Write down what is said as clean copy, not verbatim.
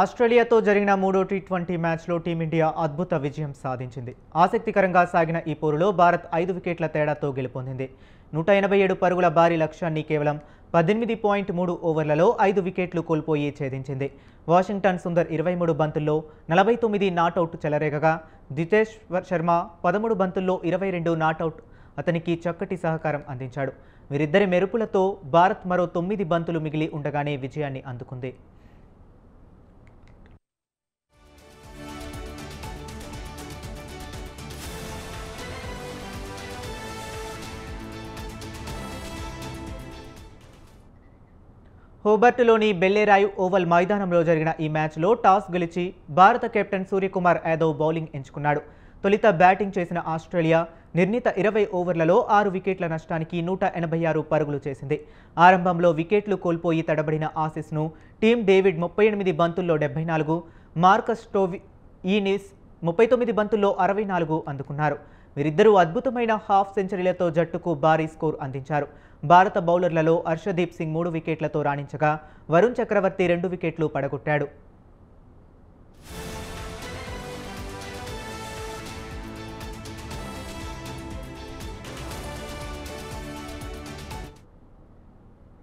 ఆస్ట్రేలియాతో జరిగిన మూడో టీ20 మ్యాచ్లో టీమిండియా అద్భుత విజయం సాధించింది. ఆసక్తికరంగా సాగిన ఈ పోరులో భారత్ 5 వికెట్ల తేడాతో గెలుపొందింది. 187 పరుగుల భారీ లక్ష్యాన్ని కేవలం 18.3 ఓవర్లలో 5 వికెట్లు కోల్పోయి ఛేదించింది. వాషింగ్టన్ సుందర్ 23 బంతుల్లో 49 నాటౌట్ చెలరేగగా దితేశ్వర్ శర్మ 13 బంతుల్లో 22 నాటౌట్ అతనికి చక్కటి సహకారం అందించాడు. వీరిద్దరి మెరుపులతో భారత్ మరో 9 బంతులు మిగిలి ఉండగానే విజయాన్ని అందుకుంది. హోబర్ట్లోని బెల్లేరాయు ఓవల్ మైదానంలో జరిగిన ఈ మ్యాచ్లో టాస్ గెలిచి భారత కెప్టెన్ సూర్యకుమార్ యాదవ్ బౌలింగ్ ఎంచుకున్నాడు. తొలుత బ్యాటింగ్ చేసిన ఆస్ట్రేలియా నిర్ణీత 20 ఓవర్లలో 6 వికెట్ల నష్టానికి 186 పరుగులు చేసింది. ఆరంభంలో వికెట్లు కోల్పోయి తడబడిన ఆసీస్ను టీమ్ డేవిడ్ 38 బంతుల్లో 74, మార్కస్ స్టోయినిస్ 39 బంతుల్లో 64 అందుకున్నారు. వీరిద్దరూ అద్భుతమైన హాఫ్ సెంచరీలతో జట్టుకు భారీ స్కోర్ అందించారు. భారత బౌలర్లలో హర్షదీప్ సింగ్ 3 వికెట్లతో రాణించగా వరుణ్ చక్రవర్తి 2 వికెట్లు పడగొట్టాడు.